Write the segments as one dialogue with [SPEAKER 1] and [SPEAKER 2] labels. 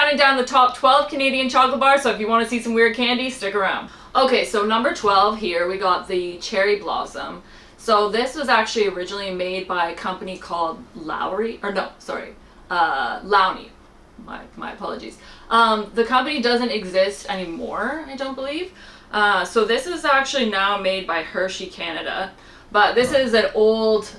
[SPEAKER 1] counting down the top 12 Canadian chocolate bars, so if you want to see some weird candy, stick around. Okay, so number 12 here, we got the Cherry Blossom. So this was actually originally made by a company called Lowney. My apologies. The company doesn't exist anymore, I don't believe. So this is actually now made by Hershey Canada. But this is an old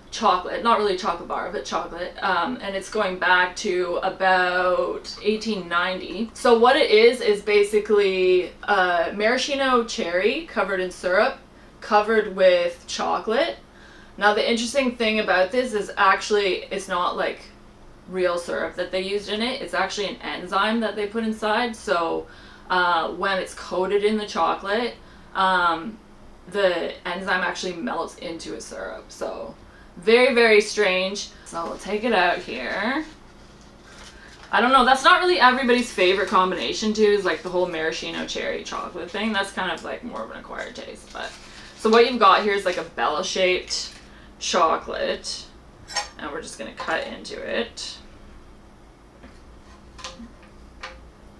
[SPEAKER 1] chocolate, not really chocolate bar, but chocolate. And it's going back to about 1890. So what it is basically maraschino cherry covered in syrup, covered with chocolate. Now the interesting thing about this is actually it's not like real syrup that they used in it. It's actually an enzyme that they put inside. So when it's coated in the chocolate, the enzyme actually melts into a syrup. So very, very strange. So we'll take it out here. I don't know, that's not really everybody's favorite combination too, is like the whole maraschino cherry chocolate thing. That's kind of like more of an acquired taste. But so what you've got here is like a bella shaped chocolate, and we're just gonna cut into it.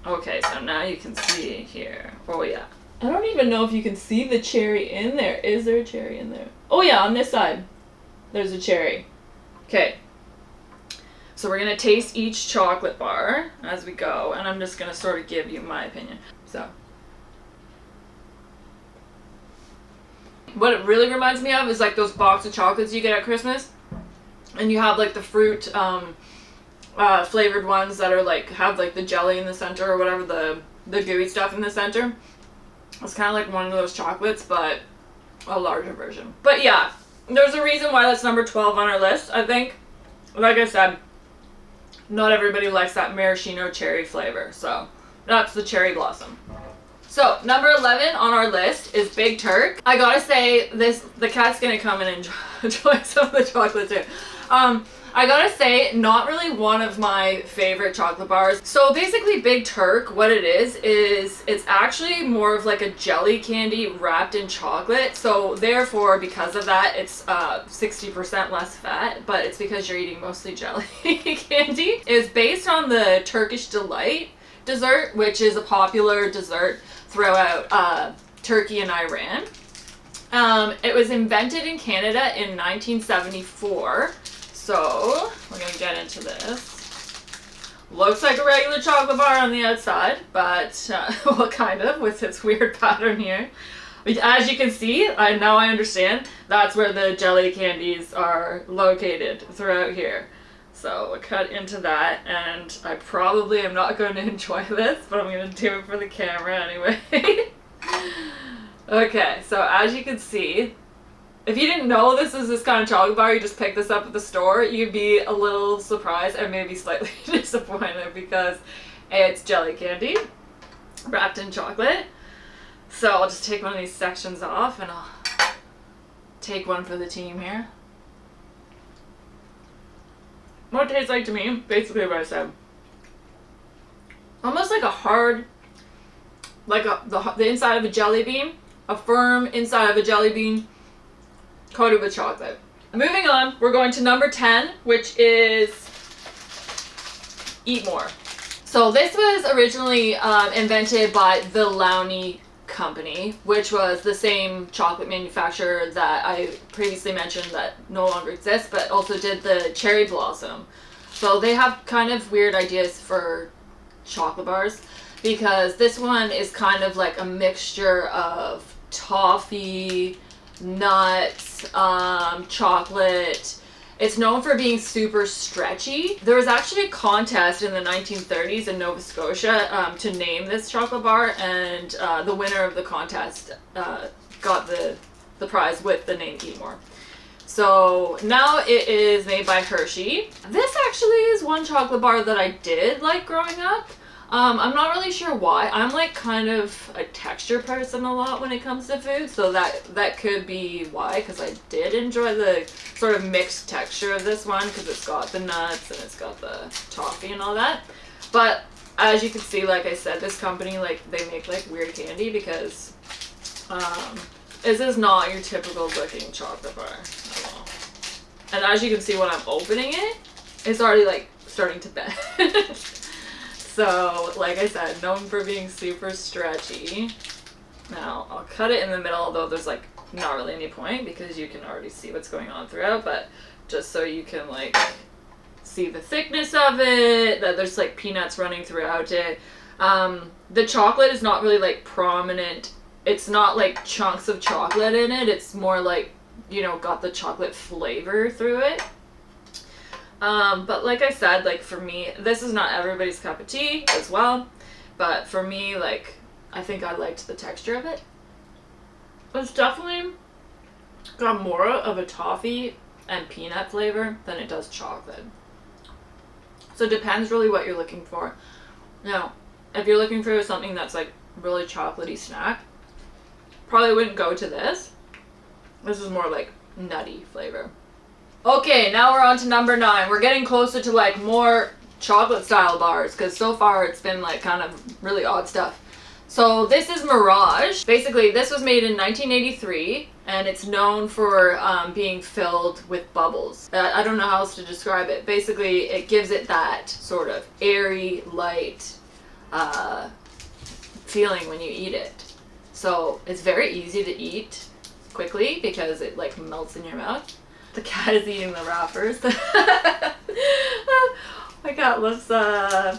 [SPEAKER 1] Okay, so now you can see here. Oh yeah. I don't even know if you can see the cherry in there. Is there a cherry in there? Oh yeah, on this side, there's a cherry. Okay. So we're gonna taste each chocolate bar as we go, and I'm just gonna sort of give you my opinion. So. What it really reminds me of is like those box of chocolates you get at Christmas. And you have like the fruit flavored ones that are like, have like the jelly in the center or whatever, the gooey stuff in the center. It's kind of like one of those chocolates, but a larger version. But yeah, there's a reason why that's number 12 on our list. I think, like I said, not everybody likes that maraschino cherry flavor. So that's the Cherry Blossom. So number 11 on our list is Big Turk. I gotta say, the cat's gonna come and enjoy some of the chocolate too. I gotta say, not really one of my favorite chocolate bars. So basically Big Turk, what it is it's actually more of like a jelly candy wrapped in chocolate. So therefore, because of that, it's 60% less fat, but it's because you're eating mostly jelly candy. It's based on the Turkish Delight dessert, which is a popular dessert throughout Turkey and Iran. It was invented in Canada in 1974. So we're gonna get into this. Looks like a regular chocolate bar on the outside, but well, kind of, with its weird pattern here. As you can see, now I understand, that's where the jelly candies are located throughout here. So we'll cut into that, and I probably am not going to enjoy this, but I'm going to do it for the camera anyway. Okay, so as you can see, if you didn't know this is this kind of chocolate bar, you just pick this up at the store, you'd be a little surprised and maybe slightly disappointed because it's jelly candy wrapped in chocolate. So I'll just take one of these sections off, and I'll take one for the team here. What it tastes like to me, basically what I said. Almost like a hard, like the inside of a jelly bean, a firm inside of a jelly bean coated with chocolate. Moving on, we're going to number 10, which is Eat More. So this was originally invented by the Lowney company, which was the same chocolate manufacturer that I previously mentioned that no longer exists, but also did the Cherry Blossom. So they have kind of weird ideas for chocolate bars, because this one is kind of like a mixture of toffee, nuts, chocolate. It's known for being super stretchy. There was actually a contest in the 1930s in Nova Scotia to name this chocolate bar, and the winner of the contest got the prize with the name Eat More. So now it is made by Hershey. This actually is one chocolate bar that I did like growing up. I'm not really sure why. I'm like kind of a texture person a lot when it comes to food, so that could be why, because I did enjoy the sort of mixed texture of this one, because it's got the nuts and it's got the toffee and all that. But as you can see, like I said, this company, like, they make like weird candy, because this is not your typical looking chocolate bar at all. And as you can see when I'm opening it, it's already like starting to bend. So, like I said, known for being super stretchy. Now, I'll cut it in the middle, although there's like not really any point because you can already see what's going on throughout, but just so you can like see the thickness of it, that there's like peanuts running throughout it. The chocolate is not really like prominent. It's not like chunks of chocolate in it. It's more like, you know, got the chocolate flavor through it. But like I said, like for me, this is not everybody's cup of tea as well. But for me, like, I think I liked the texture of it. It's definitely got more of a toffee and peanut flavor than it does chocolate. So it depends really what you're looking for. Now, if you're looking for something that's like really chocolatey snack, probably wouldn't go to this. This is more like nutty flavor. Okay, now we're on to number 9. We're getting closer to like more chocolate style bars because so far it's been like kind of really odd stuff. So this is Mirage. Basically, this was made in 1983 and it's known for being filled with bubbles. I don't know how else to describe it. Basically, it gives it that sort of airy, light feeling when you eat it. So it's very easy to eat quickly because it like melts in your mouth. The cat is eating the wrappers. My cat loves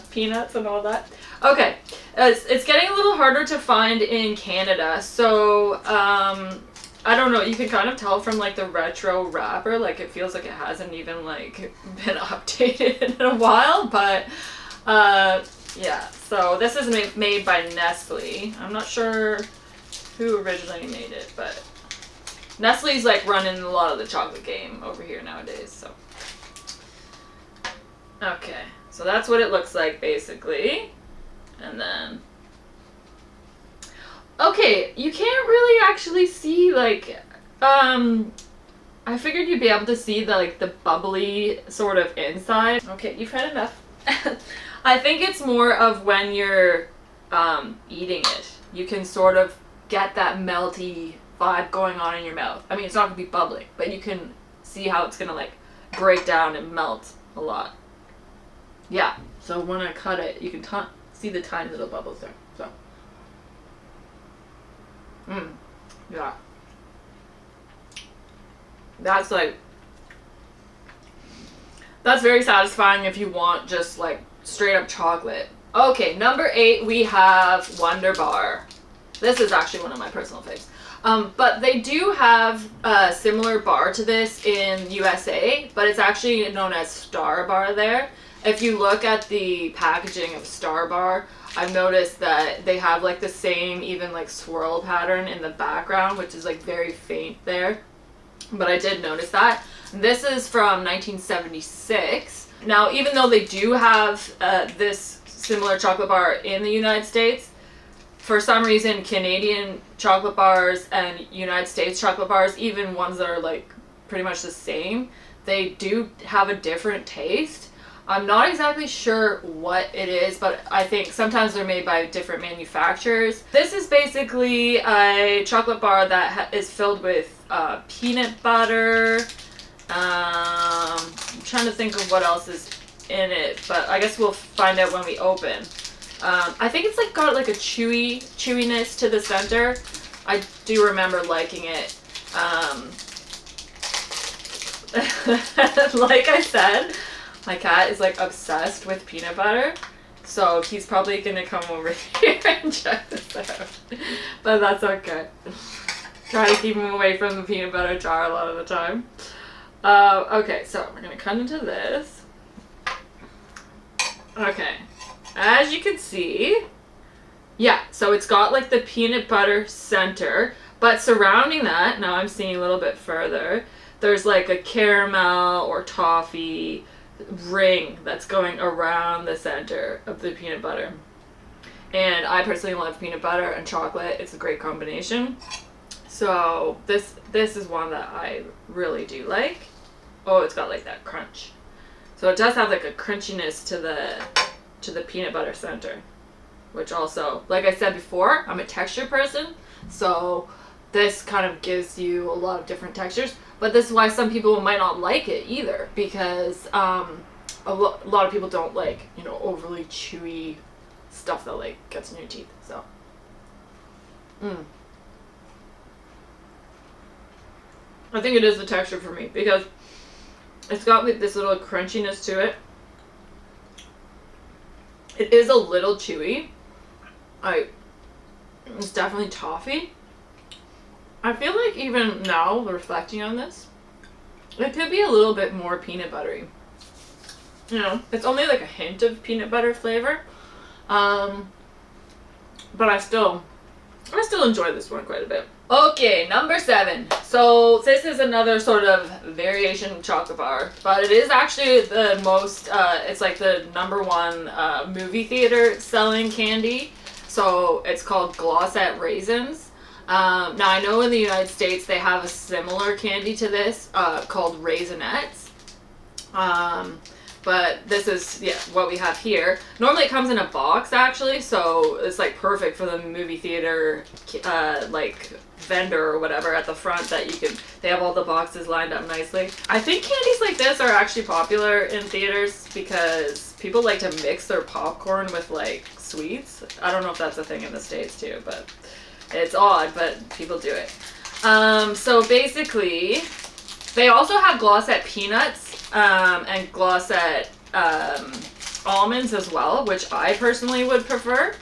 [SPEAKER 1] peanuts and all that. Okay, it's getting a little harder to find in Canada, so I don't know, you can kind of tell from like the retro wrapper, like it feels like it hasn't even like been updated in a while, but yeah, so this is made by Nestle. I'm not sure who originally made it, but Nestle's like running a lot of the chocolate game over here nowadays, so. Okay, so that's what it looks like basically. And then, okay, you can't really actually see like, I figured you'd be able to see the like the bubbly sort of inside. Okay, you've had enough. I think it's more of when you're eating it. You can sort of get that melty vibe going on in your mouth. I mean, it's not gonna be bubbling, but you can see how it's gonna like break down and melt a lot. Yeah, so when I cut it, you can see the tiny little bubbles there. So, yeah, that's like, that's very satisfying if you want just like straight up chocolate. Okay, number 8 we have Wonderbar. This is actually one of my personal faves. But they do have a similar bar to this in USA, but it's actually known as Star Bar there. If you look at the packaging of Star Bar, I've noticed that they have like the same even like swirl pattern in the background, which is like very faint there. But I did notice that. This is from 1976. Now, even though they do have this similar chocolate bar in the United States, for some reason Canadian chocolate bars and United States chocolate bars, even ones that are like pretty much the same, they do have a different taste. I'm not exactly sure what it is, but I think sometimes they're made by different manufacturers. This is basically a chocolate bar that is filled with peanut butter. I'm trying to think of what else is in it, but I guess we'll find out when we open. I think it's like got like a chewiness to the center. I do remember liking it. Like I said, my cat is like obsessed with peanut butter, so he's probably gonna come over here and check this out. But that's okay. Try to keep him away from the peanut butter jar a lot of the time. Okay, so we're gonna cut into this. Okay, as you can see, yeah, so it's got like the peanut butter center, but surrounding that, now I'm seeing a little bit further, there's like a caramel or toffee ring that's going around the center of the peanut butter. And I personally love peanut butter and chocolate. It's a great combination. So this is one that I really do like. Oh, it's got like that crunch. So it does have like a crunchiness to the peanut butter center, which also, like I said before, I'm a texture person, so this kind of gives you a lot of different textures. But this is why some people might not like it either, because a lot of people don't like, you know, overly chewy stuff that like gets in your teeth. So I think it is the texture for me, because it's got like this little crunchiness to it. It is a little chewy. It's definitely toffee. I feel like even now, reflecting on this, it could be a little bit more peanut buttery. You know, it's only like a hint of peanut butter flavor. But I still enjoy this one quite a bit. Okay, number 7. So this is another sort of variation chocolate bar, but it is actually the most, it's like the #1 movie theater selling candy. So it's called Glossette Raisins. Now I know in the United States they have a similar candy to this called Raisinets. But this is, yeah, what we have here. Normally it comes in a box, actually, so it's like perfect for the movie theater like vendor or whatever at the front, that you can, they have all the boxes lined up nicely. I think candies like this are actually popular in theaters because people like to mix their popcorn with like sweets. I don't know if that's a thing in the States too, but it's odd, but people do it. So basically, they also have Glossette peanuts and Glossette almonds as well, which I personally would prefer.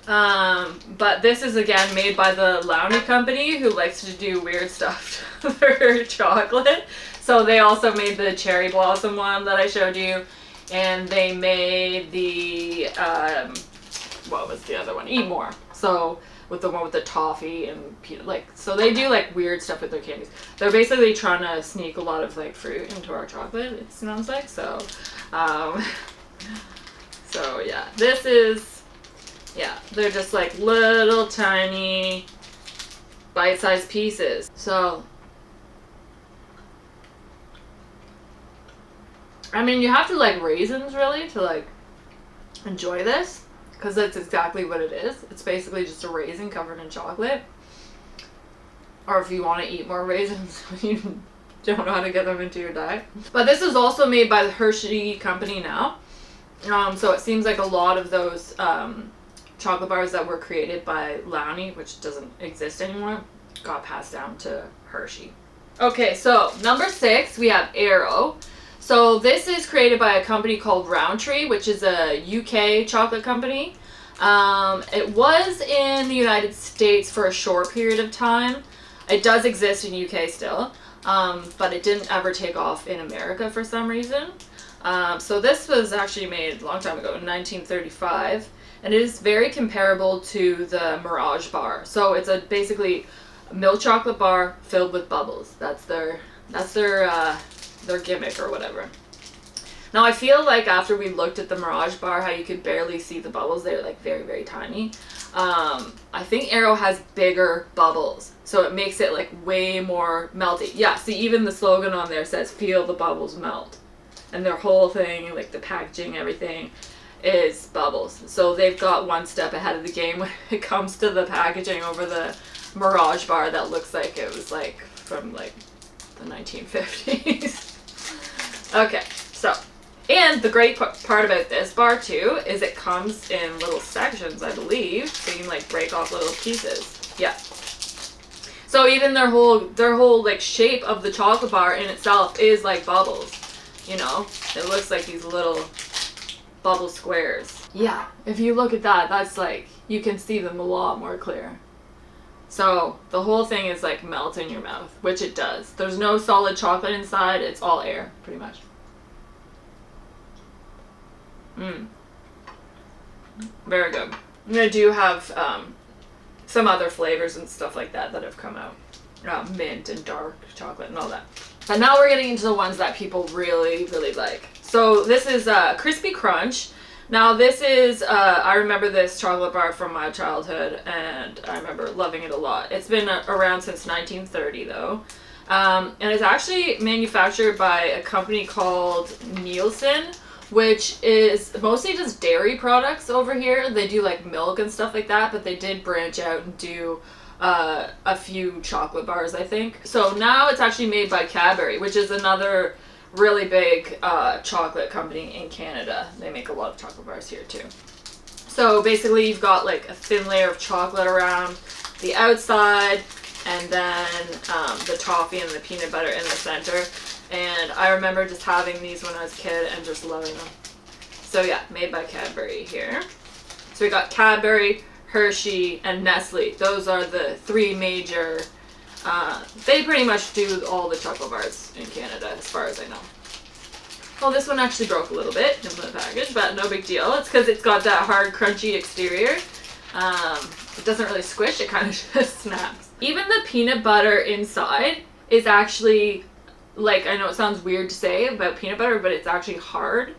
[SPEAKER 1] But this is again made by the Lowney company, who likes to do weird stuff to their chocolate. So they also made the Cherry Blossom one that I showed you, and they made the what was the other one? Eat More. So with the one with the toffee and peanut, like, so they do like weird stuff with their candies. They're basically trying to sneak a lot of like fruit into our chocolate, it sounds like. So so yeah, this is, yeah, they're just like little tiny bite-sized pieces. So I mean, you have to like raisins really to like enjoy this, because that's exactly what it is. It's basically just a raisin covered in chocolate. Or if you want to eat more raisins, you don't know how to get them into your diet. But this is also made by the Hershey company now. So it seems like a lot of those chocolate bars that were created by Lowney, which doesn't exist anymore, got passed down to Hershey. Okay, so number 6, we have Aero. So this is created by a company called Roundtree, which is a UK chocolate company. It was in the United States for a short period of time. It does exist in UK still, but it didn't ever take off in America for some reason. So this was actually made a long time ago, in 1935, and it is very comparable to the Mirage bar. So it's a basically milk chocolate bar filled with bubbles. That's their gimmick or whatever. Now I feel like after we looked at the Mirage bar, how you could barely see the bubbles, they're like very, very tiny. I think Aero has bigger bubbles, so it makes it like way more melty. Yeah, see, even the slogan on there says "Feel the bubbles melt," and their whole thing, like the packaging, everything, is bubbles. So they've got one step ahead of the game when it comes to the packaging over the Mirage bar that looks like it was like from like the 1950s. Okay, so, and the great part about this bar too is it comes in little sections, I believe, so you can like break off little pieces. Yeah. So even their whole like shape of the chocolate bar in itself is like bubbles. You know, it looks like these little bubble squares. Yeah, if you look at that, that's like, you can see them a lot more clear. So the whole thing is like melt in your mouth, which it does. There's no solid chocolate inside, it's all air, pretty much. Very good. And I do have some other flavors and stuff like that have come out. Mint and dark chocolate and all that. And now we're getting into the ones that people really, really like. So this is Crispy Crunch. Now this is, I remember this chocolate bar from my childhood, and I remember loving it a lot. It's been around since 1930 though. And it's actually manufactured by a company called Nielsen, which is mostly just dairy products over here. They do like milk and stuff like that, but they did branch out and do a few chocolate bars, I think. So now it's actually made by Cadbury, which is another really big chocolate company in Canada. They make a lot of chocolate bars here too. So basically you've got like a thin layer of chocolate around the outside, and then the toffee and the peanut butter in the center. And I remember just having these when I was a kid and just loving them. So yeah, made by Cadbury here. So we got Cadbury, Hershey, and Nestle. Those are the three major, they pretty much do all the chocolate bars in Canada as far as I know. Well, this one actually broke a little bit in the package, but no big deal. It's because it's got that hard, crunchy exterior. It doesn't really squish, it kind of just snaps. Even the peanut butter inside is actually, like, I know it sounds weird to say about peanut butter, but it's actually hard.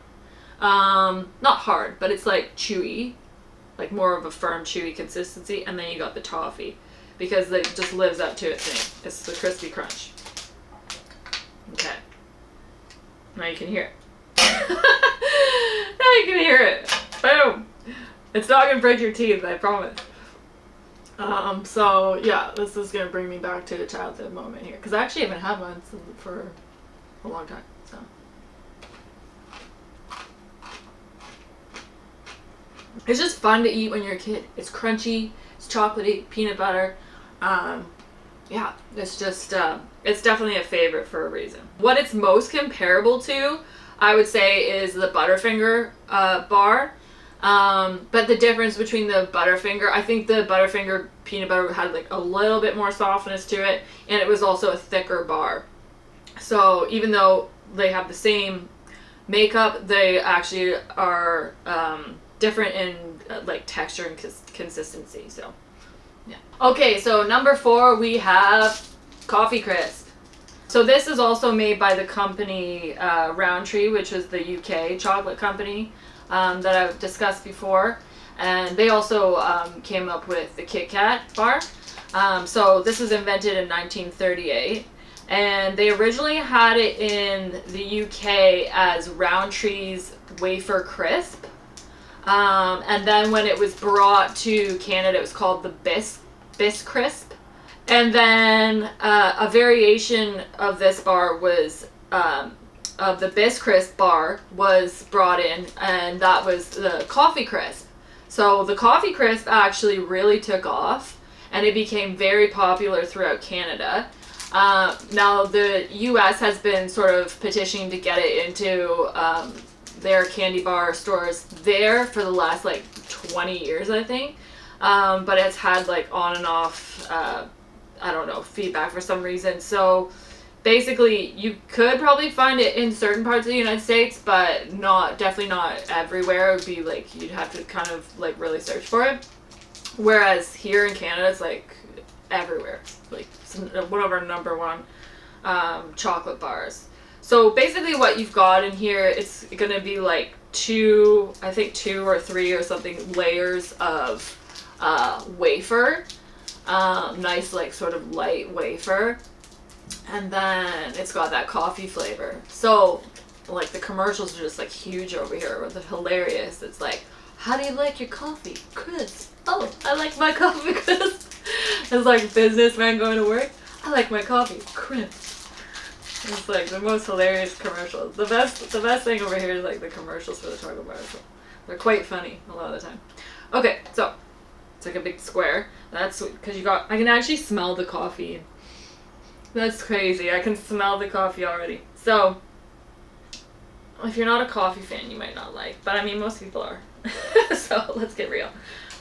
[SPEAKER 1] Not hard, but it's like chewy, like more of a firm, chewy consistency. And then you got the toffee, because it just lives up to its name. It's the crispy crunch. Okay. Now you can hear it. Now you can hear it. Boom. It's not gonna break your teeth, I promise. So yeah, this is gonna bring me back to the childhood moment here, because I actually haven't had one for a long time. So it's just fun to eat when you're a kid. It's crunchy, it's chocolatey, peanut butter. Yeah, it's just it's definitely a favorite for a reason. What it's most comparable to, I would say, is the Butterfinger bar. But the difference between the Butterfinger, I think the Butterfinger peanut butter had like a little bit more softness to it, and it was also a thicker bar. So even though they have the same makeup, they actually are different in like texture and consistency. So yeah. Okay, so number 4 we have Coffee Crisp. So this is also made by the company Roundtree, which is the UK chocolate company that I've discussed before, and they also came up with the Kit Kat bar. So this was invented in 1938, and they originally had it in the UK as Roundtree's Wafer Crisp, and then when it was brought to Canada, it was called the Bisc Crisp. And then a variation of this bar was of the Bisc Crisp bar was brought in, and that was the Coffee Crisp. So the Coffee Crisp actually really took off, and it became very popular throughout Canada. Now the US has been sort of petitioning to get it into their candy bar stores there for the last like 20 years, I think. But it's had like on and off, I don't know, feedback for some reason. So basically you could probably find it in certain parts of the United States, but definitely not everywhere. It would be like, you'd have to kind of like really search for it. Whereas here in Canada, it's like everywhere. Like it's one of our number one chocolate bars. So basically what you've got in here, it's gonna be like 2 or 3 or something layers of wafer. Nice like sort of light wafer, and then it's got that coffee flavor. So like the commercials are just like huge over here. They're hilarious. It's like, how do you like your coffee? Crisp. Oh, I like my coffee crisp. It's like businessmen going to work. I like my coffee crisp. It's like the most hilarious commercials. The best thing over here is like the commercials for the chocolate bars. So they're quite funny a lot of the time. Okay, so it's like a big square. That's because I can actually smell the coffee. That's crazy. I can smell the coffee already. So if you're not a coffee fan, you might not like, but I mean most people are. So let's get real.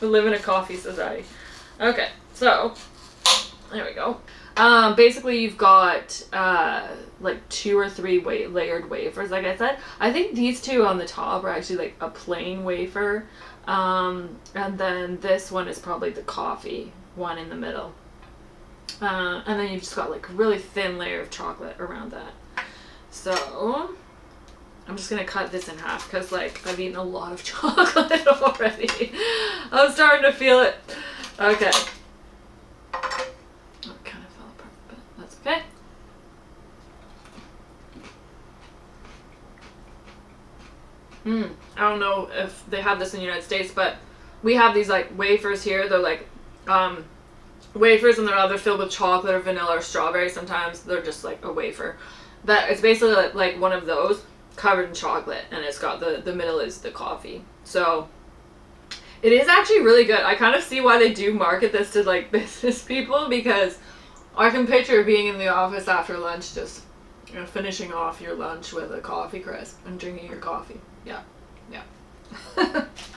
[SPEAKER 1] We live in a coffee society. Okay, so there we go. Basically you've got like 2 or 3 layered wafers, like I said. I think these 2 on the top are actually like a plain wafer, and then this one is probably the coffee one in the middle, and then you've just got like a really thin layer of chocolate around that. So I'm just gonna cut this in half because like I've eaten a lot of chocolate already. I'm starting to feel it. Okay. Okay. I don't know if they have this in the United States, but we have these like wafers here. They're like wafers, and they're either filled with chocolate or vanilla or strawberry. Sometimes they're just like a wafer. That it's basically like one of those covered in chocolate, and it's got the middle is the coffee. So it is actually really good. I kind of see why they do market this to like business people, because I can picture being in the office after lunch, just finishing off your lunch with a coffee crisp and drinking your coffee. Yeah.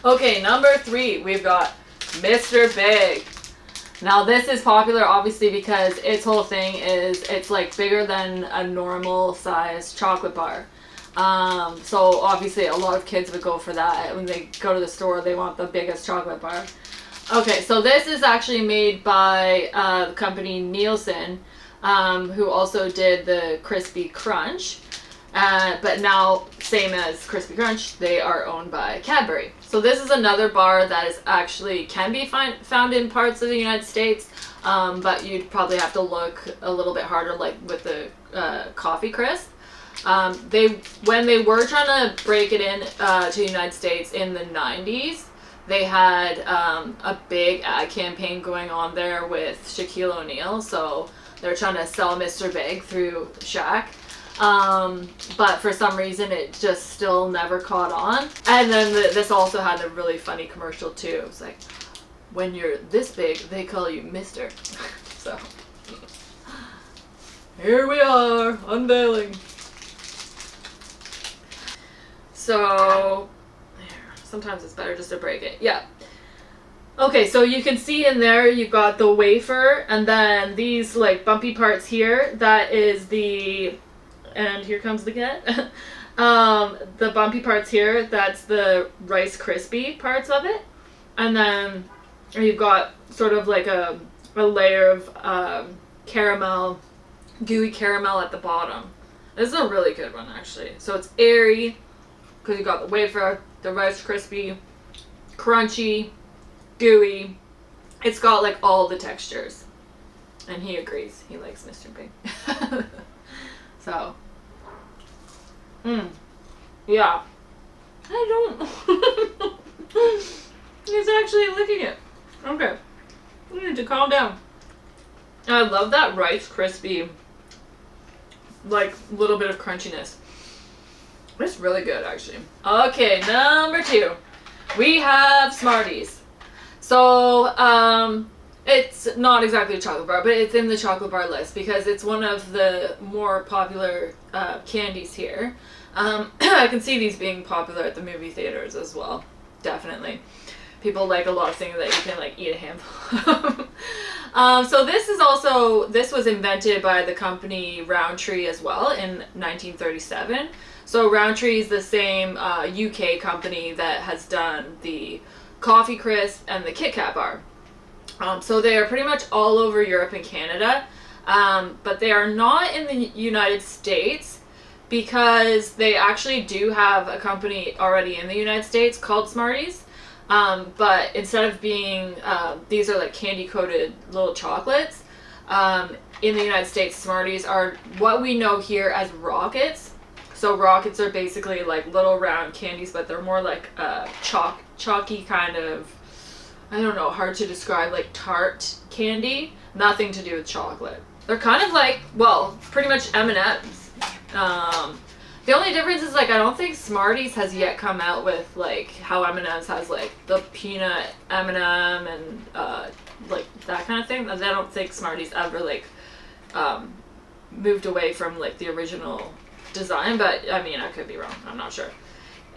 [SPEAKER 1] Okay, number 3, we've got Mr. Big. Now this is popular obviously because its whole thing is it's like bigger than a normal size chocolate bar. So obviously a lot of kids would go for that. When they go to the store, they want the biggest chocolate bar. Okay, so this is actually made by the company Nielsen, who also did the Crispy Crunch. But now, same as Crispy Crunch, they are owned by Cadbury. So this is another bar that is actually can be found in parts of the United States, but you'd probably have to look a little bit harder, like with the coffee crisp. When they were trying to break it in to the United States in the 90s, they had a big ad campaign going on there with Shaquille O'Neal. So they're trying to sell Mr. Big through Shaq. But for some reason it just still never caught on. And then this also had a really funny commercial too. It was like, when you're this big, they call you Mr. So here we are, unveiling. So sometimes it's better just to break it. Yeah. Okay, so you can see in there you've got the wafer, and then these like bumpy parts here, that is the, and here comes the cat. The bumpy parts here, that's the Rice Krispie parts of it. And then you've got sort of like a layer of caramel, gooey caramel at the bottom. This is a really good one actually. So it's airy, because you got the wafer, the Rice Krispie, crunchy, gooey. It's got like all the textures. And he agrees. He likes Mr. Big. So. Yeah. I don't. He's actually licking it. Okay. We need to calm down. I love that Rice Krispie, like, little bit of crunchiness. It's really good, actually. Okay, number 2. We have Smarties. So, it's not exactly a chocolate bar, but it's in the chocolate bar list because it's one of the more popular candies here. I can see these being popular at the movie theaters as well. Definitely. People like a lot of things that you can like eat a handful. So this was invented by the company Roundtree as well in 1937. So Roundtree is the same UK company that has done the Coffee Crisp and the Kit Kat bar. So they are pretty much all over Europe and Canada, but they are not in the United States because they actually do have a company already in the United States called Smarties. But instead of being, these are like candy coated little chocolates, in the United States, Smarties are what we know here as Rockets. So Rockets are basically like little round candies, but they're more like chalky kind of, I don't know, hard to describe, like tart candy. Nothing to do with chocolate. They're kind of like, well, pretty much M&Ms. The only difference is like I don't think Smarties has yet come out with like how M&M's has like the peanut M&M and like that kind of thing. I don't think Smarties ever like moved away from like the original design, but I mean I could be wrong. I'm not sure.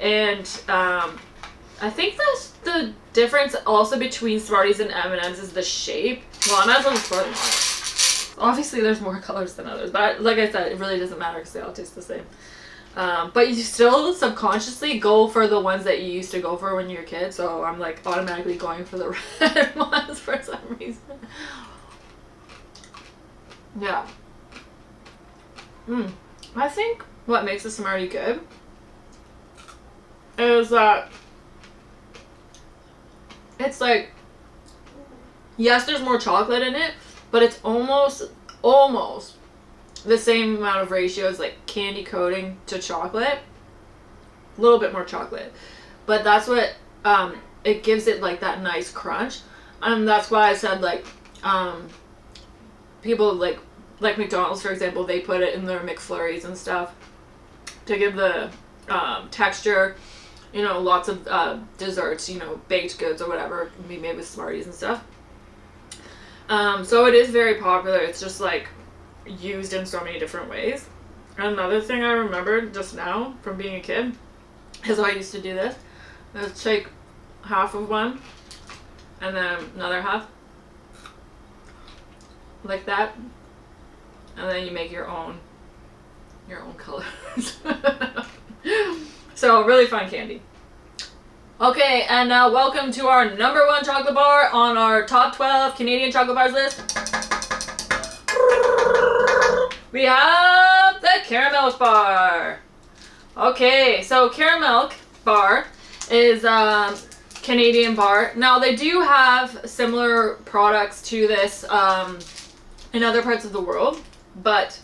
[SPEAKER 1] And I think the difference also between Smarties and M&M's is the shape. Well, I might as well just pour them on. Obviously, there's more colors than others, but like I said, it really doesn't matter because they all taste the same. But you still subconsciously go for the ones that you used to go for when you were a kid, so I'm like automatically going for the red ones for some reason. Yeah. I think what makes a Smartie good is that it's like, yes, there's more chocolate in it, but it's almost the same amount of ratio as like candy coating to chocolate. A little bit more chocolate. But that's what it gives it like that nice crunch. And that's why I said like people like like McDonald's, for example, they put it in their McFlurries and stuff to give the texture. You know, lots of desserts, you know, baked goods or whatever can be made with Smarties and stuff. So it is very popular. It's just like used in so many different ways. Another thing I remembered just now from being a kid is I used to do this. I would take half of one and then another half like that, and then you make your own colors. So really fun candy. Okay, and now welcome to our number 1 chocolate bar on our top 12 Canadian chocolate bars list. We have the Caramel Bar. Okay, so Caramel Bar is Canadian bar. Now they do have similar products to this in other parts of the world, but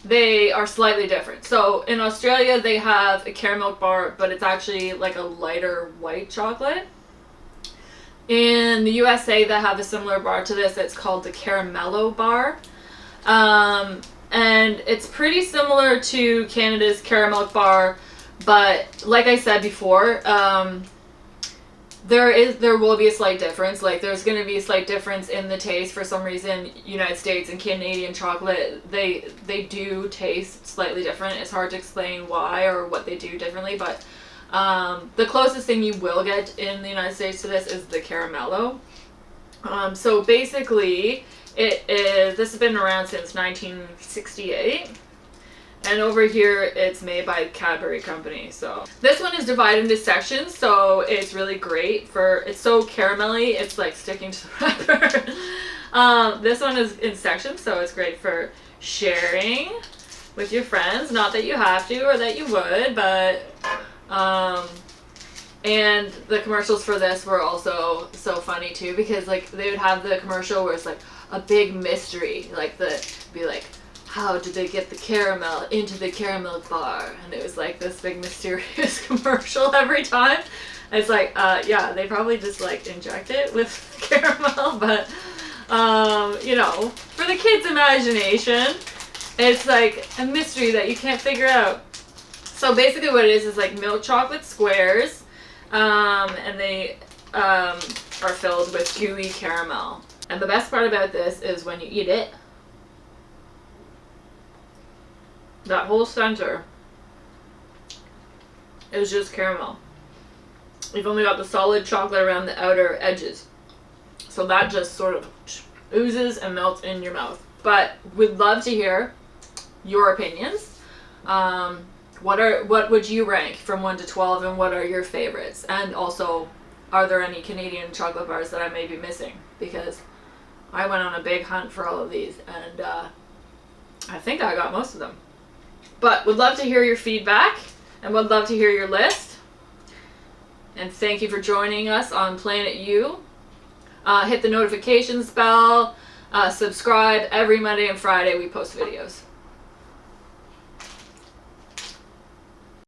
[SPEAKER 1] they are slightly different. So in Australia they have a caramel bar, but it's actually like a lighter white chocolate. In the USA they have a similar bar to this. It's called the Caramello Bar. And it's pretty similar to Canada's Caramel Bar, but like I said before, there will be a slight difference. Like there's going to be a slight difference in the taste. For some reason, United States and Canadian chocolate, they do taste slightly different. It's hard to explain why or what they do differently, but the closest thing you will get in the United States to this is the Caramello. So basically, this has been around since 1968. And over here, it's made by Cadbury Company. So this one is divided into sections, so it's really great it's so caramelly, it's like sticking to the wrapper. This one is in sections, so it's great for sharing with your friends. Not that you have to or that you would, but and the commercials for this were also so funny too, because like they would have the commercial where it's like a big mystery, like be like, how did they get the caramel into the caramel bar? And it was like this big mysterious commercial every time. It's like, yeah, they probably just like inject it with caramel, but you know, for the kids' imagination, it's like a mystery that you can't figure out. So basically what it is like milk chocolate squares, and they are filled with gooey caramel. And the best part about this is when you eat it, that whole center is just caramel. You've only got the solid chocolate around the outer edges. So that just sort of oozes and melts in your mouth. But we'd love to hear your opinions. What would you rank from 1 to 12, and what are your favorites? And also, are there any Canadian chocolate bars that I may be missing? Because I went on a big hunt for all of these, and I think I got most of them. But would love to hear your feedback, and would love to hear your list. And thank you for joining us on Planet U. Hit the notifications bell. Subscribe. Every Monday and Friday we post videos.